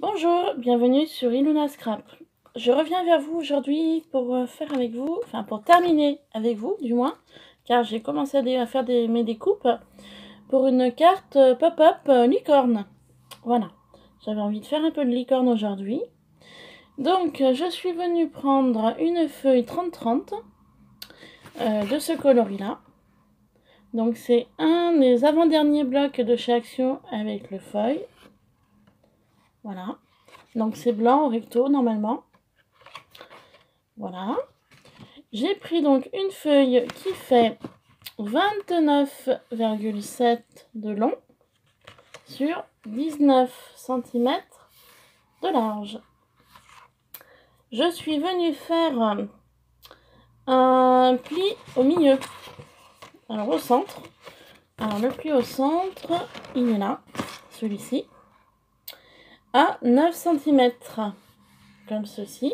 Bonjour, bienvenue sur Iluna Scrap. Je reviens vers vous aujourd'hui pour faire avec vous, enfin pour terminer avec vous du moins, car j'ai commencé à faire mes découpes pour une carte pop-up licorne. Voilà, j'avais envie de faire un peu de licorne aujourd'hui. Donc je suis venue prendre une feuille 30-30 de ce coloris-là. Donc c'est un des avant-derniers blocs de chez Action avec le feuille. Voilà. Donc c'est blanc au recto normalement. Voilà. J'ai pris donc une feuille qui fait 29,7 de long sur 19 cm de large. Je suis venue faire un pli au milieu. Alors au centre. Alors le pli au centre, il est là, celui-ci, à 9 cm. Comme ceci.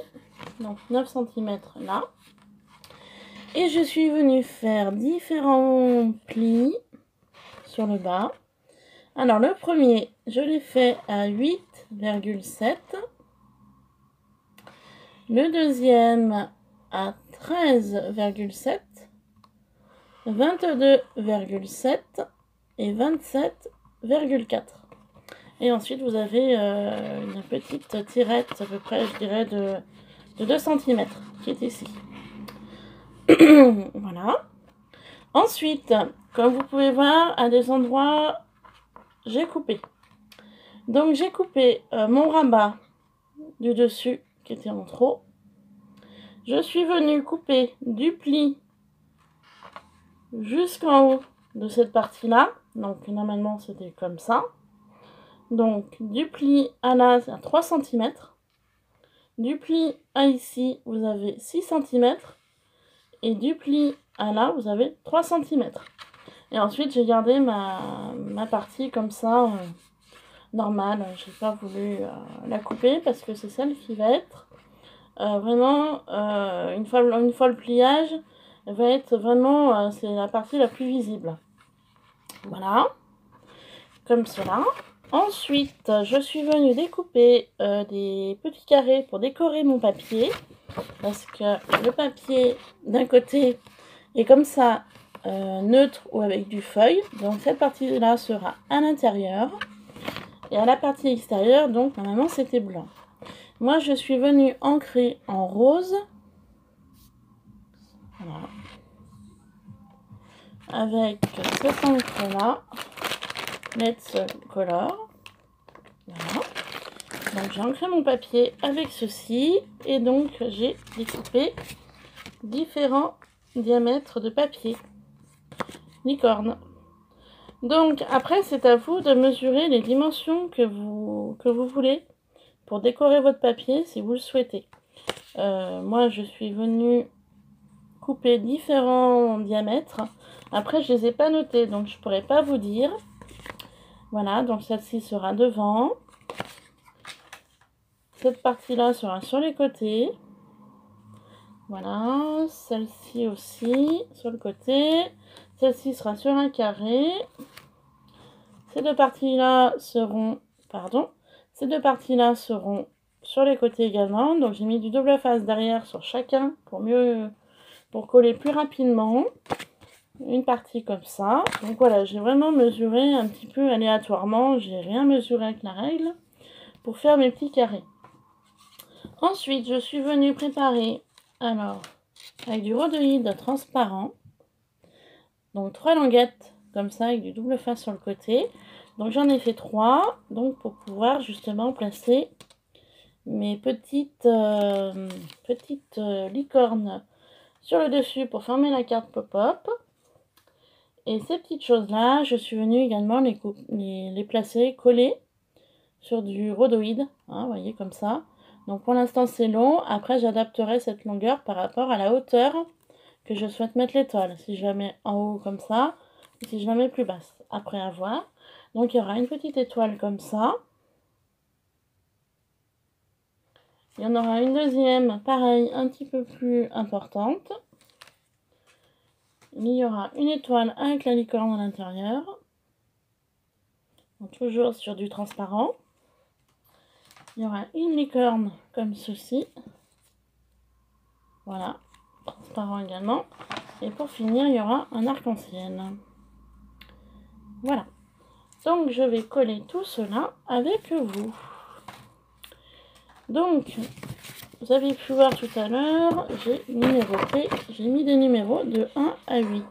Donc 9 cm là. Et je suis venue faire différents plis sur le bas. Alors le premier, je l'ai fait à 8,7. Le deuxième à 13,7. 22,7 et 27,4. Et ensuite vous avez une petite tirette à peu près, je dirais, de 2 cm qui est ici. Voilà. Ensuite, comme vous pouvez voir, à des endroits, j'ai coupé. Donc j'ai coupé mon rabat du dessus qui était en trop. Je suis venue couper du pli jusqu'en haut de cette partie-là. Donc normalement c'était comme ça. Donc du pli à là à 3 cm. Du pli à ici, vous avez 6 cm. Et du pli à là, vous avez 3 cm. Et ensuite, j'ai gardé ma partie comme ça, normale. Je n'ai pas voulu la couper parce que c'est celle qui va être vraiment, une fois le pliage, elle va être vraiment, c'est la partie la plus visible. Voilà, comme cela. Ensuite, je suis venue découper des petits carrés pour décorer mon papier. Parce que le papier, d'un côté, est comme ça, neutre ou avec du feuille. Donc cette partie-là sera à l'intérieur. Et à la partie extérieure, donc normalement c'était blanc. Moi je suis venue ancrer en rose. Voilà. Avec cette encre-là. Let's Color. Voilà. Donc j'ai ancré mon papier avec ceci. Et donc j'ai découpé différents diamètres de papier. Licorne. Donc après c'est à vous de mesurer les dimensions que vous voulez pour décorer votre papier si vous le souhaitez. Moi je suis venue couper différents diamètres. Après je les ai pas notés donc je pourrais pas vous dire. Voilà, donc celle-ci sera devant. Cette partie-là sera sur les côtés. Voilà, celle-ci aussi sur le côté. Celle-ci sera sur un carré. Ces deux parties-là seront, ces deux parties-là seront sur les côtés également. Donc j'ai mis du double face derrière sur chacun pour coller plus rapidement. Une partie comme ça. Donc voilà, j'ai vraiment mesuré un petit peu aléatoirement. J'ai rien mesuré avec la règle pour faire mes petits carrés. Ensuite, je suis venue préparer, alors, avec du rhodoïde transparent. Donc 3 languettes comme ça avec du double face sur le côté. Donc j'en ai fait 3, donc pour pouvoir justement placer mes petites licornes sur le dessus pour former la carte pop-up. Et ces petites choses-là, je suis venue également les placer collées sur du rhodoïde, hein, vous voyez comme ça. Donc pour l'instant c'est long, après j'adapterai cette longueur par rapport à la hauteur que je souhaite mettre l'étoile. Si je la mets en haut comme ça, ou si je la mets plus basse, après à voir. Donc il y aura une petite étoile comme ça. Il y en aura une deuxième, pareil, un petit peu plus importante. Il y aura une étoile avec la licorne à l'intérieur. Toujours sur du transparent. il y aura une licorne comme ceci. Voilà, transparent également. Et pour finir, il y aura un arc-en-ciel. Voilà. Donc, je vais coller tout cela avec vous. Donc, vous avez pu voir tout à l'heure, j'ai numéroté, j'ai mis des numéros de 1 à 8.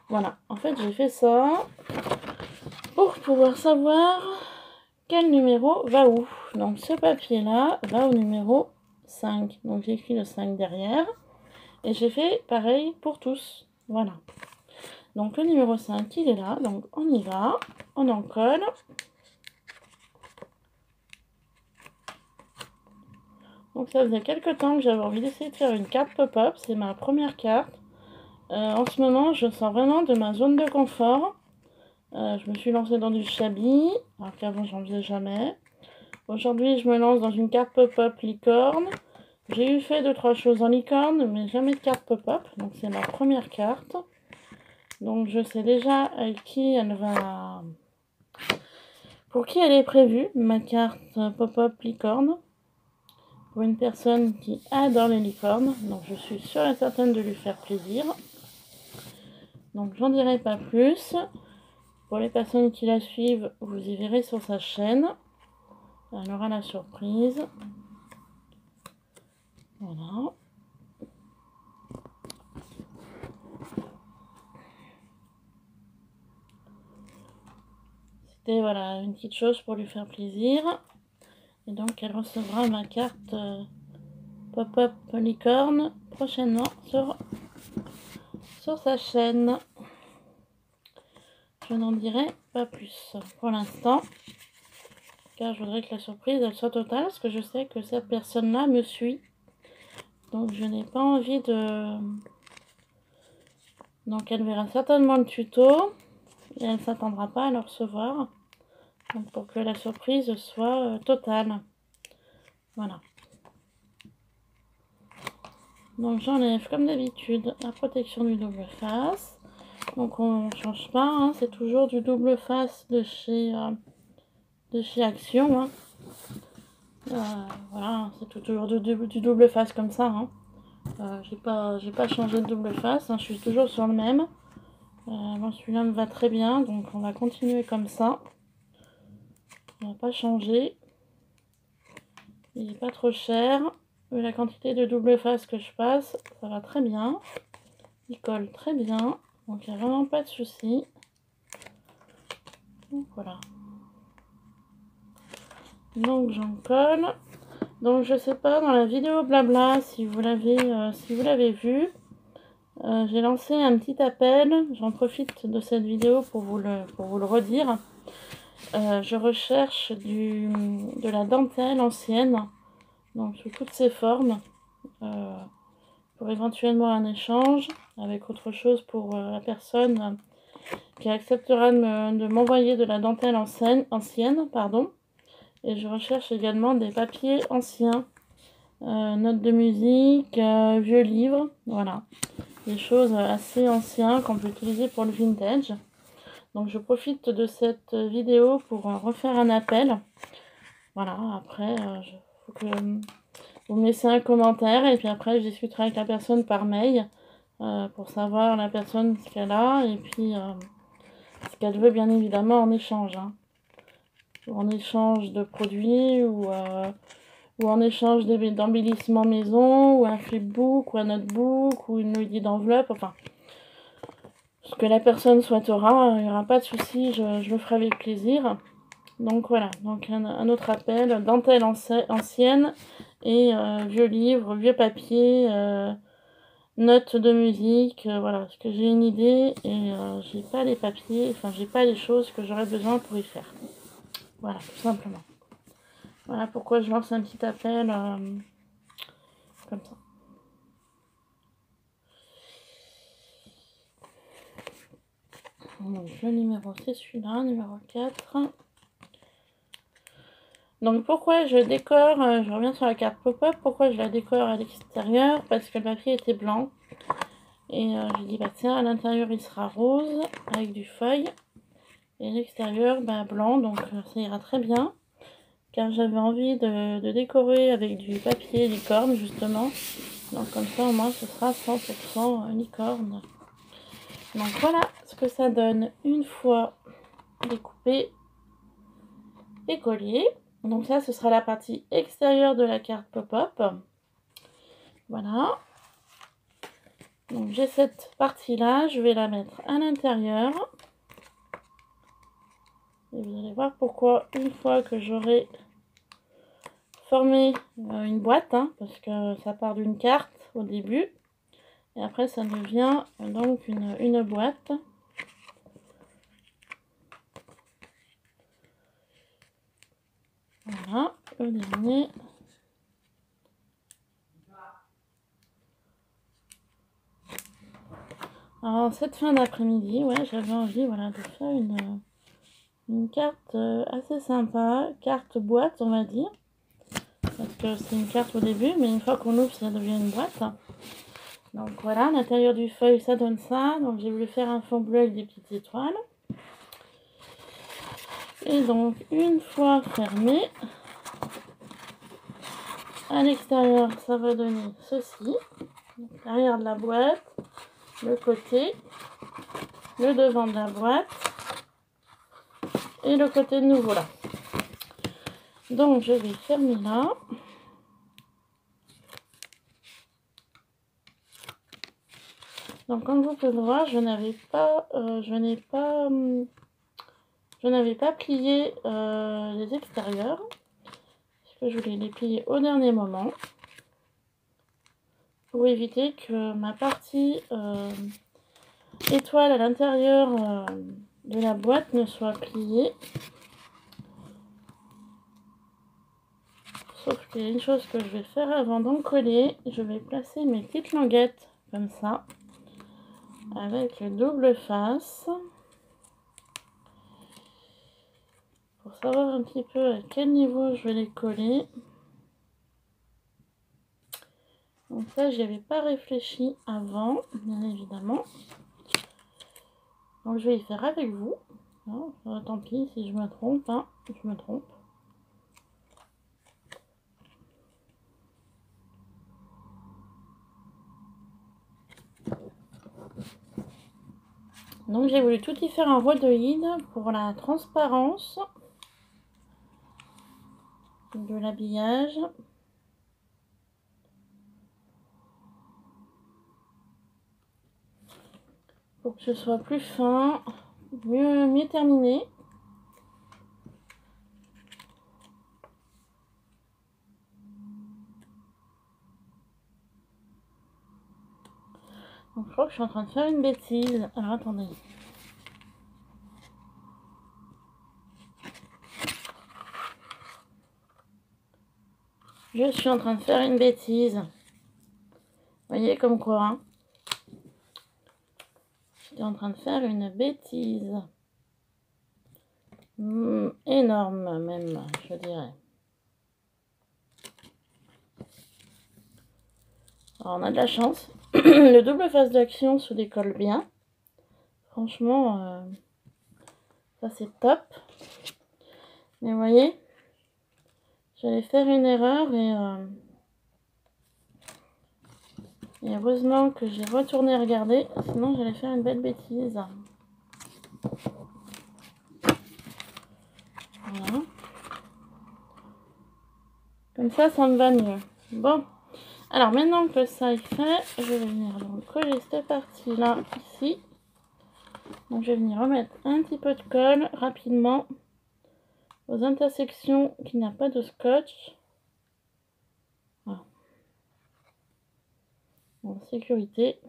Voilà, en fait, j'ai fait ça pour pouvoir savoir quel numéro va où. Donc, ce papier-là va au numéro 5. Donc, j'ai écrit le 5 derrière. Et j'ai fait pareil pour tous. Voilà. Donc, le numéro 5, il est là. Donc, on y va. On en colle. Donc, ça faisait quelques temps que j'avais envie d'essayer de faire une carte pop-up. C'est ma première carte. En ce moment, je sors vraiment de ma zone de confort. Je me suis lancée dans du shabby, alors qu'avant, j'en faisais jamais. Aujourd'hui, je me lance dans une carte pop-up licorne. J'ai eu fait 2-3 choses en licorne, mais jamais de carte pop-up. Donc, c'est ma première carte. Donc, je sais déjà avec qui elle va... Pour qui elle est prévue, ma carte pop-up licorne. Pour une personne qui adore les licornes. Donc, je suis sûre et certaine de lui faire plaisir. Donc, j'en dirai pas plus. Pour les personnes qui la suivent, vous y verrez sur sa chaîne. Elle aura la surprise. Voilà. C'était voilà, une petite chose pour lui faire plaisir. Et donc elle recevra ma carte pop-up licorne prochainement sur sa chaîne. Je n'en dirai pas plus pour l'instant. Car je voudrais que la surprise elle soit totale. Parce que je sais que cette personne-là me suit. Donc je n'ai pas envie de... Donc elle verra certainement le tuto. Et elle ne s'attendra pas à le recevoir. Donc pour que la surprise soit totale. Voilà. Donc j'enlève comme d'habitude la protection du double face. Donc on ne change pas, hein, c'est toujours du double face de chez Action. Hein. Voilà, c'est toujours du double face comme ça. Hein. J'ai pas changé de double face, hein, je suis toujours sur le même. Bon, celui-là me va très bien, donc on va continuer comme ça. On va pas changer. Il n'est pas trop cher. Vu la quantité de double face que je passe, ça va très bien. Il colle très bien. Donc il n'y a vraiment pas de souci. Donc voilà. Donc j'en colle. Donc je sais pas dans la vidéo blabla si vous l'avez vu. J'ai lancé un petit appel. J'en profite de cette vidéo pour vous le redire. Je recherche de la dentelle ancienne. Donc sous toutes ses formes. Pour éventuellement un échange avec autre chose pour la personne qui acceptera de m'envoyer de la dentelle ancienne, pardon. Et je recherche également des papiers anciens, notes de musique, vieux livres, voilà. Des choses assez anciennes qu'on peut utiliser pour le vintage. Donc je profite de cette vidéo pour refaire un appel. Voilà, après, il faut que vous me laissez un commentaire et puis après je discuterai avec la personne par mail pour savoir la personne ce qu'elle a et puis ce qu'elle veut bien évidemment en échange. Hein. En échange de produits ou en échange d'embellissement maison ou un flipbook ou un notebook ou une noyée d'enveloppe. Enfin, ce que la personne souhaitera, il n'y aura pas de souci, je le ferai avec plaisir. Donc voilà, donc un autre appel, dentelle ancienne et vieux livres, vieux papier, notes de musique, voilà, parce que j'ai une idée et j'ai pas les papiers, enfin j'ai pas les choses que j'aurais besoin pour y faire. Voilà, tout simplement. Voilà pourquoi je lance un petit appel comme ça. Donc le numéro c'est celui-là, numéro 4. Donc pourquoi je décore, je reviens sur la carte pop-up, pourquoi je la décore à l'extérieur? Parce que le papier était blanc. Et je dis bah tiens, à l'intérieur il sera rose avec du feuille. Et à l'extérieur bah, blanc, donc ça ira très bien. car j'avais envie de décorer avec du papier licorne justement. Donc comme ça au moins ce sera 100% licorne. Donc voilà ce que ça donne une fois découpé et collé. Donc ça ce sera la partie extérieure de la carte pop-up. Voilà. Donc j'ai cette partie là, je vais la mettre à l'intérieur. Et vous allez voir pourquoi une fois que j'aurai formé une boîte, hein, parce que ça part d'une carte au début. Et après ça devient donc une boîte. Voilà, le dernier. Alors cette fin d'après-midi, ouais, j'avais envie voilà, de faire une carte assez sympa, carte boîte on va dire. Parce que c'est une carte au début, mais une fois qu'on ouvre ça devient une boîte. Donc voilà, à l'intérieur du feuille ça donne ça. Donc j'ai voulu faire un fond bleu avec des petites étoiles. Et donc une fois fermé, à l'extérieur ça va donner ceci. L'arrière de la boîte, le côté, le devant de la boîte et le côté de nouveau là. Donc je vais fermer là. Donc comme vous pouvez le voir, je n'avais pas plié les extérieurs, parce que je voulais les plier au dernier moment pour éviter que ma partie étoile à l'intérieur de la boîte ne soit pliée. Sauf qu'il y a une chose que je vais faire avant d'encoller, je vais placer mes petites languettes comme ça, avec le double face, pour savoir un petit peu à quel niveau je vais les coller. Donc ça, j'y avais pas réfléchi avant, bien évidemment. Donc je vais y faire avec vous. Non, tant pis si je me trompe, hein, je me trompe. Donc j'ai voulu tout y faire en rhodoïde pour la transparence de l'habillage. Pour que ce soit plus fin, mieux terminé. Donc je crois que je suis en train de faire une bêtise. Alors attendez. Je suis en train de faire une bêtise. Vous voyez comme quoi, hein. J'étais en train de faire une bêtise. Énorme même, je dirais. Alors on a de la chance. Le double face d'action se décolle bien. Franchement, ça c'est top. Mais vous voyez, j'allais faire une erreur et heureusement que j'ai retourné regarder, sinon j'allais faire une belle bêtise. Voilà. Comme ça me va mieux. Bon, alors maintenant que ça est fait, je vais venir donc coller cette partie-là ici. Donc je vais venir remettre un petit peu de colle rapidement aux intersections qui n'a pas de scotch. Voilà. En sécurité.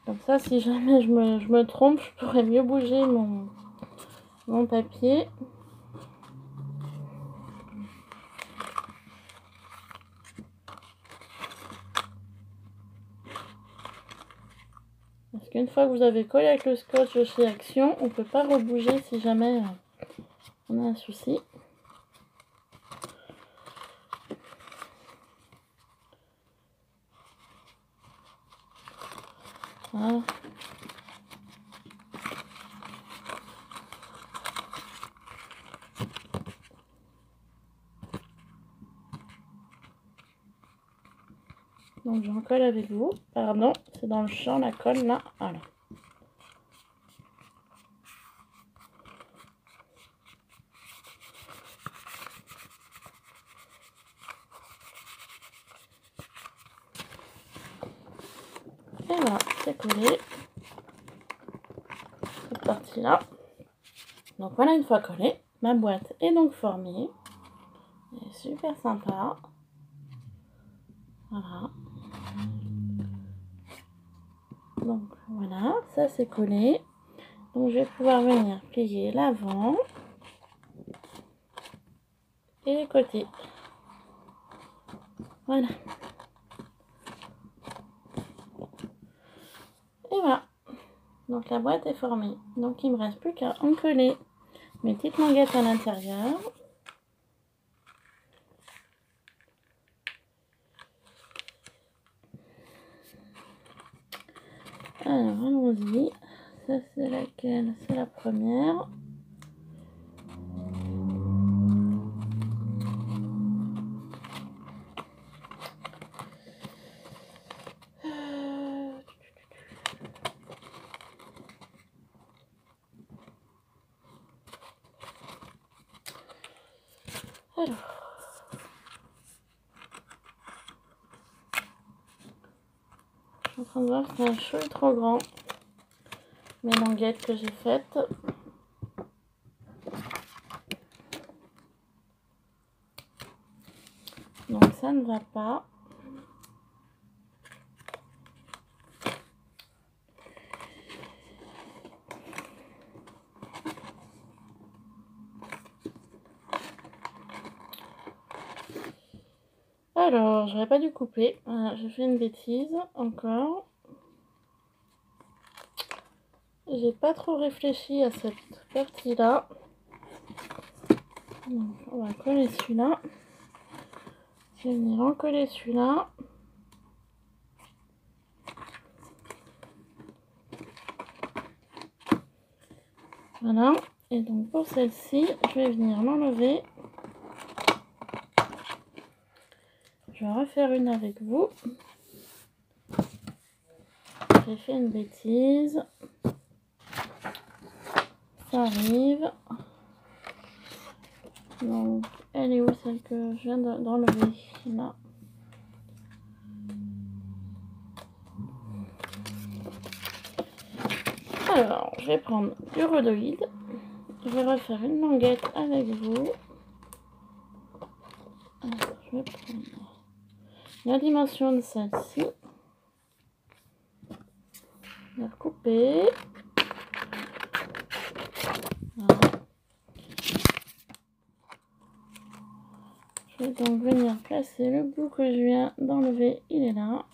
Comme ça, si jamais je me trompe, je pourrais mieux bouger mon papier. Parce qu'une fois que vous avez collé avec le scotch de chez Action, on ne peut pas rebouger si jamais on a un souci. Voilà. Donc j'en colle avec vous. Pardon, c'est dans le champ la colle là. Voilà. Et voilà, c'est collé. Cette partie-là. Donc voilà, une fois collée, ma boîte est donc formée. Elle est super sympa. Voilà. Donc voilà, ça c'est collé. Donc je vais pouvoir venir plier l'avant et les côtés. Voilà. Et voilà. Donc la boîte est formée. Donc il me reste plus qu'à en coller mes petites languettes à l'intérieur. Alors allons-y. Ça c'est laquelle? C'est la première. Alors. Je suis en train de voir si un chou est trop grand. Mes languettes que j'ai faites. Donc ça ne va pas. Alors, j'aurais pas dû couper. Voilà, j'ai fait une bêtise encore. J'ai pas trop réfléchi à cette partie-là. Donc, on va coller celui-là. Je vais venir en coller celui-là. Voilà. Et donc pour celle-ci, je vais venir l'enlever. Je vais refaire une avec vous. J'ai fait une bêtise. Ça arrive. Donc, elle est où celle que je viens d'enlever? Là. Alors, je vais prendre du rhodoïde. Je vais refaire une languette avec vous. Alors, je vais prendre la dimension de celle-ci. Je vais recouper. Voilà. Je vais donc venir placer le bout que je viens d'enlever. Il est là.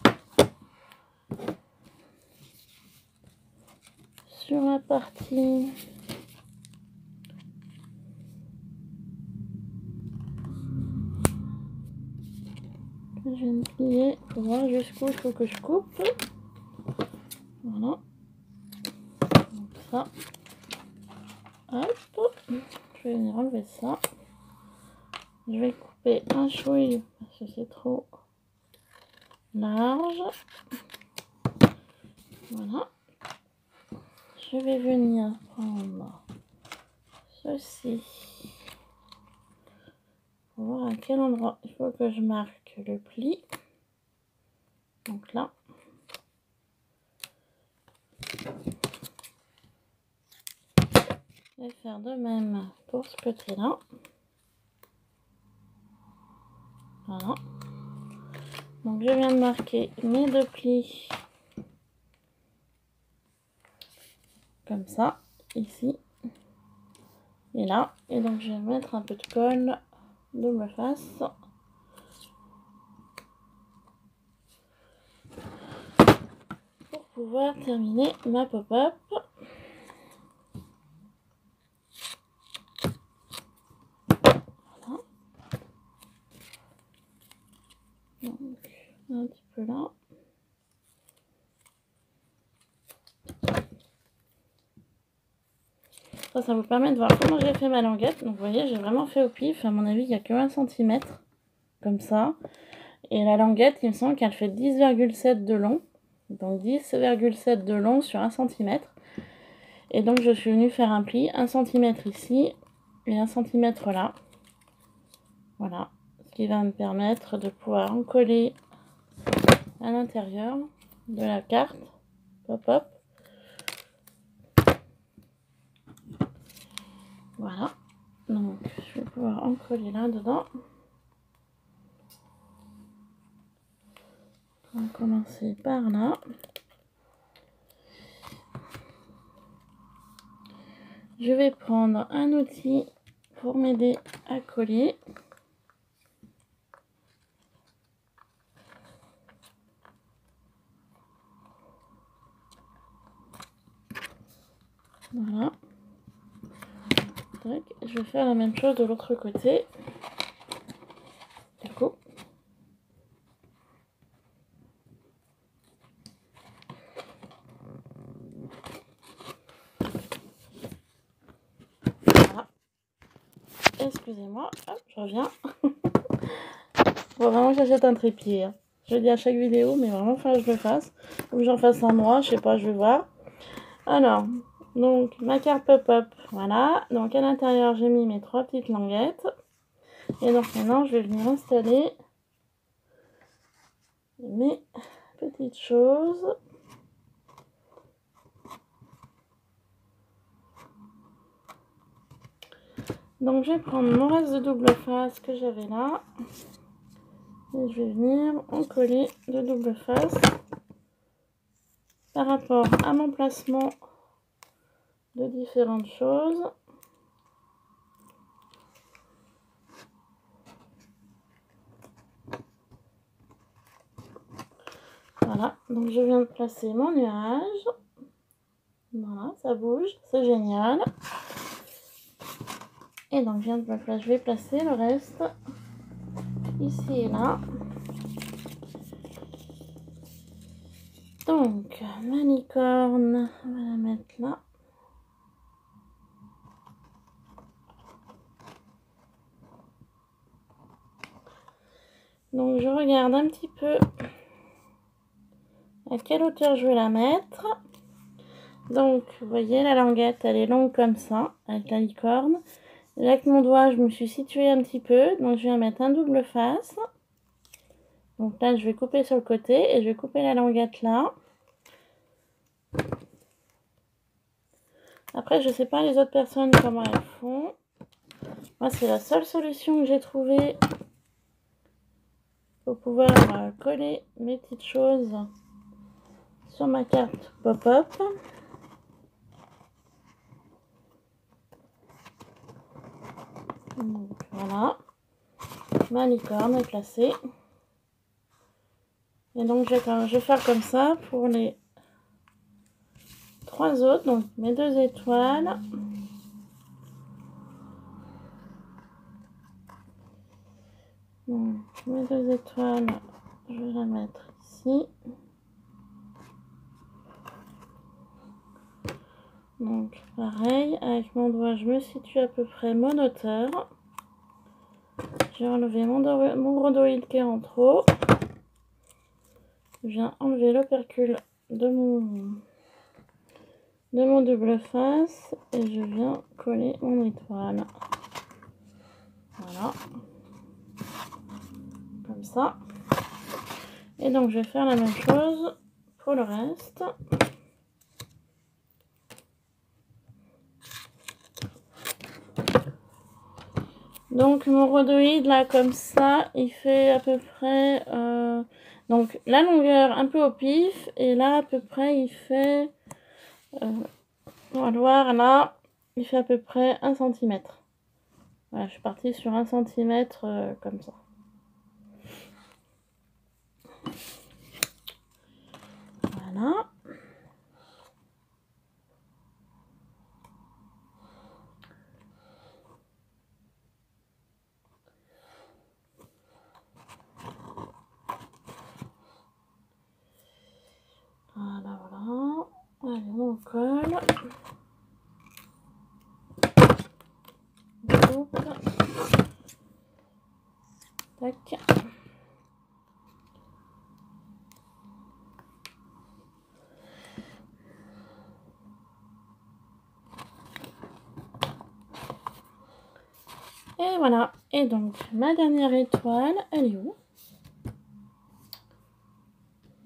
Sur la partie que je viens de plier pour voir jusqu'où il faut que je coupe. Voilà. Donc ça. Hop. Je vais venir enlever ça. Je vais couper un chouille parce que c'est trop large. Voilà. Je vais venir prendre ceci pour voir à quel endroit il faut que je marque le pli. Donc là. Je vais faire de même pour ce côté-là. Voilà. Donc je viens de marquer mes deux plis comme ça, ici et là. Et donc je vais mettre un peu de colle double face. Pour pouvoir terminer ma pop-up. Voilà. Donc un petit peu là. Ça vous permet de voir comment j'ai fait ma languette. Donc vous voyez, j'ai vraiment fait au pif. À mon avis, il n'y a que 1 cm. Comme ça. Et la languette, il me semble qu'elle fait 10,7 de long. Donc 10,7 de long sur 1 cm. Et donc je suis venue faire un pli, 1 cm ici et 1 cm là. Voilà. Ce qui va me permettre de pouvoir en coller à l'intérieur de la carte. Hop hop. Voilà. Donc je vais pouvoir en coller là dedans. On va commencer par là. Je vais prendre un outil pour m'aider à coller. Voilà. Donc, je vais faire la même chose de l'autre côté. Du coup. Voilà. Excusez-moi. Hop, je reviens. Bon, vraiment, j'achète un trépied. Hein. Je le dis à chaque vidéo, mais vraiment, il faut que je le fasse. Ou j'en fasse un mois, je sais pas, je vais voir. Alors, donc, ma carte pop-up, voilà. Donc, à l'intérieur, j'ai mis mes 3 petites languettes. Et donc, maintenant, je vais venir installer mes petites choses. Donc, je vais prendre mon reste de double face que j'avais là. Et je vais venir en coller de double face par rapport à mon placement de différentes choses. Voilà, donc je viens de placer mon nuage. Voilà, ça bouge, c'est génial. Et donc je vais placer le reste ici et là. Donc, ma licorne, on va la mettre là. Donc, je regarde un petit peu à quelle hauteur je vais la mettre. Donc, vous voyez, la languette, elle est longue comme ça, avec la licorne. Là, avec mon doigt, je me suis située un petit peu. Donc, je viens mettre un double face. Donc là, je vais couper sur le côté et je vais couper la languette là. Après, je sais pas les autres personnes comment elles font. Moi, c'est la seule solution que j'ai trouvée pour pouvoir coller mes petites choses sur ma carte pop-up. Donc voilà, ma licorne est placée. Et donc je vais faire comme ça pour les 3 autres. Donc mes 2 étoiles. Donc mes 2 étoiles, je vais la mettre ici. Donc pareil, avec mon doigt, je me situe à peu près mon hauteur. J'ai enlevé mon rhodoïde qui est en trop. Je viens enlever l'opercule de mon double face et je viens coller mon étoile. Voilà. Comme ça. Et donc je vais faire la même chose pour le reste. Donc mon rhodoïde là comme ça, il fait à peu près donc la longueur un peu au pif et là à peu près il fait on va le voir là, il fait à peu près 1 cm. Voilà, je suis partie sur 1 cm comme ça. Voilà. Voilà, voilà. Allez, on colle. On coupe. Tac. Et voilà. Et donc, ma dernière étoile, elle est où?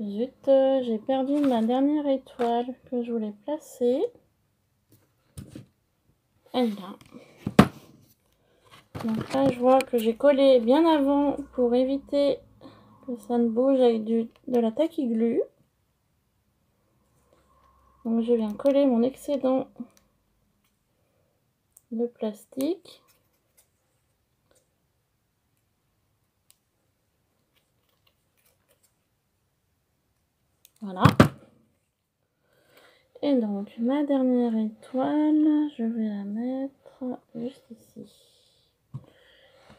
Zut, j'ai perdu ma dernière étoile que je voulais placer. Elle est là. Donc là, je vois que j'ai collé bien avant pour éviter que ça ne bouge avec de la taquiglu. Donc je viens coller mon excédent de plastique. Voilà. Et donc ma dernière étoile, je vais la mettre juste ici.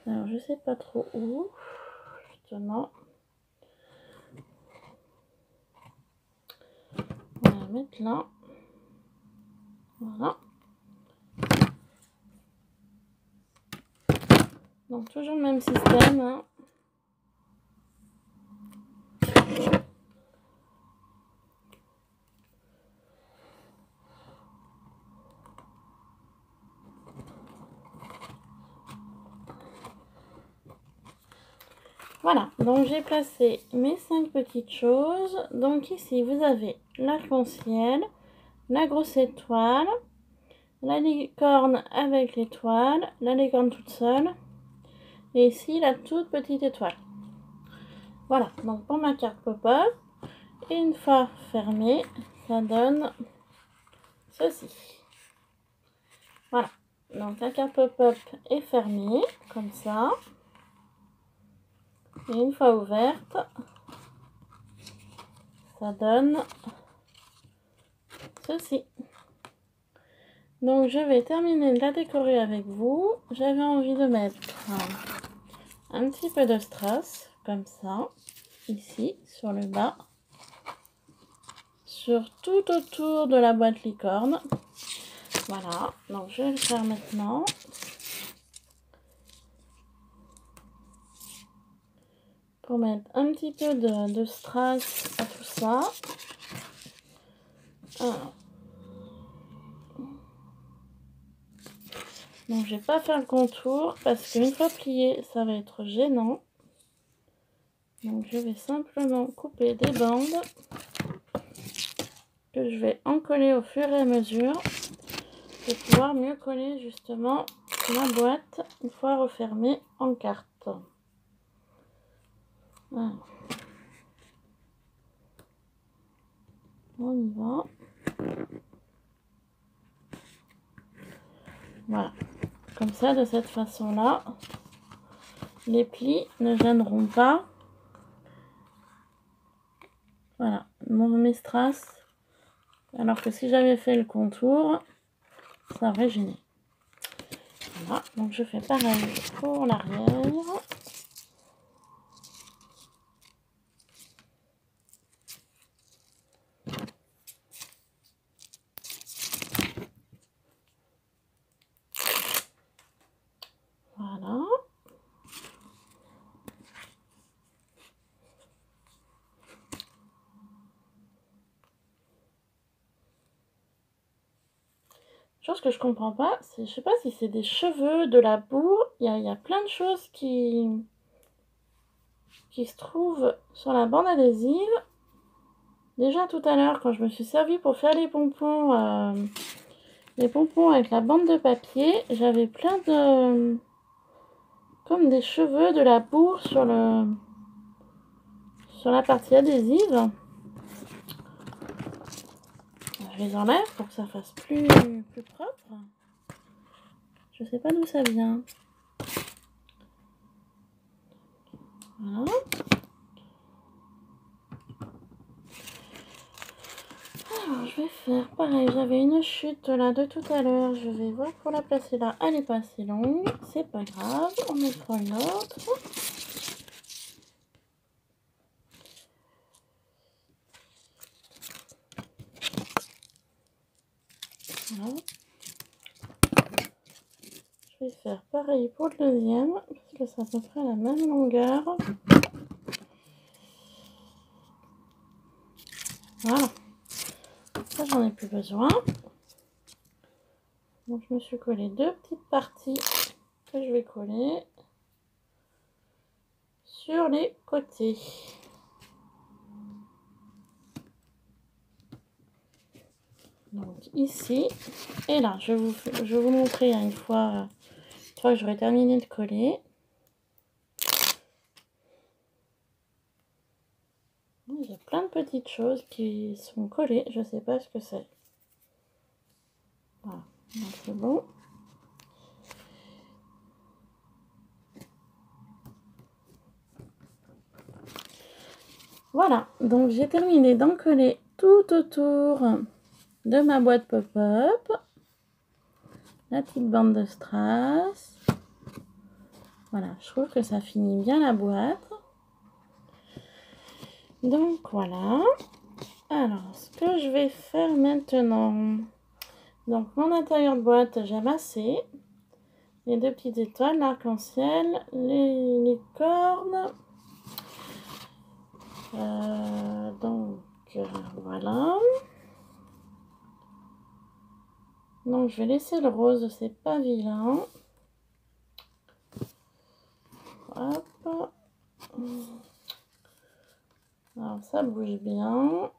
Alors je sais pas trop où, justement. On va la mettre là. Voilà. Donc toujours le même système. Hein. Voilà, donc j'ai placé mes 5 petites choses. Donc ici, vous avez l'arc-en-ciel, la grosse étoile, la licorne avec l'étoile, la licorne toute seule, et ici, la toute petite étoile. Voilà, donc pour ma carte pop-up, et une fois fermée, ça donne ceci. Voilà, donc la carte pop-up est fermée, comme ça. Et une fois ouverte, ça donne ceci. Donc je vais terminer de la décorer avec vous. J'avais envie de mettre un petit peu de strass, comme ça, ici, sur le bas. Sur tout autour de la boîte licorne. Voilà, donc je vais le faire maintenant. Pour mettre un petit peu de strass à tout ça. Alors. Donc je vais pas faire le contour parce qu'une fois plié, ça va être gênant. Donc je vais simplement couper des bandes que je vais encoller au fur et à mesure pour pouvoir mieux coller justement la boîte une fois refermée en carte. Voilà. On y va. Voilà. Comme ça, de cette façon-là, les plis ne gêneront pas. Voilà, mes strass. Alors que si j'avais fait le contour, ça aurait gêné. Voilà, donc je fais pareil pour l'arrière. Voilà. Chose que je comprends pas, c'est, je sais pas si c'est des cheveux, de la boue, il y a plein de choses qui se trouvent sur la bande adhésive. Déjà tout à l'heure, quand je me suis servi pour faire les pompons avec la bande de papier, j'avais plein de... comme des cheveux, de la boue sur la partie adhésive. Je les enlève pour que ça fasse plus propre. Je sais pas d'où ça vient. Voilà. Alors, je vais faire pareil. J'avais une chute là de tout à l'heure. Je vais voir pour la placer là. Elle n'est pas assez longue. C'est pas grave. On en fera une autre. Voilà. Je vais faire pareil pour le deuxième. Parce que c'est à peu près la même longueur. Voilà. Ça, j'en ai plus besoin. Donc, je me suis collé deux petites parties que je vais coller sur les côtés. Donc ici et là, je vais vous montrer une fois que j'aurai terminé de coller. Il y a plein de petites choses qui sont collées, je ne sais pas ce que c'est. Voilà, donc c'est bon. Voilà, donc j'ai terminé d'en coller tout autour de ma boîte pop-up. La petite bande de strass. Voilà, je trouve que ça finit bien la boîte. Donc voilà. Alors, ce que je vais faire maintenant. Donc mon intérieur de boîte, j'ai massé. Les deux petites étoiles, l'arc-en-ciel, les cornes. Voilà. Donc je vais laisser le rose, c'est pas vilain. Hop. Alors ça bouge bien.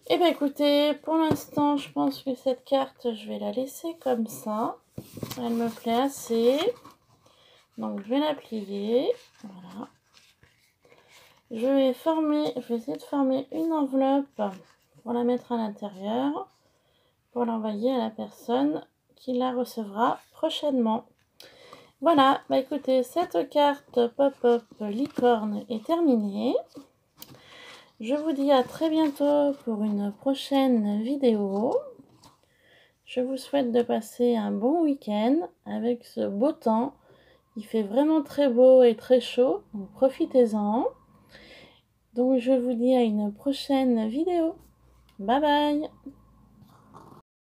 Eh bien écoutez, pour l'instant je pense que cette carte je vais la laisser comme ça. Elle me plaît assez. Donc je vais la plier. Voilà. Je vais essayer de former une enveloppe pour la mettre à l'intérieur, pour l'envoyer à la personne qui la recevra prochainement. Voilà, bah écoutez, cette carte pop-up licorne est terminée. Je vous dis à très bientôt pour une prochaine vidéo. Je vous souhaite de passer un bon week-end avec ce beau temps. Il fait vraiment très beau et très chaud, donc profitez-en. Donc je vous dis à une prochaine vidéo. Bye bye!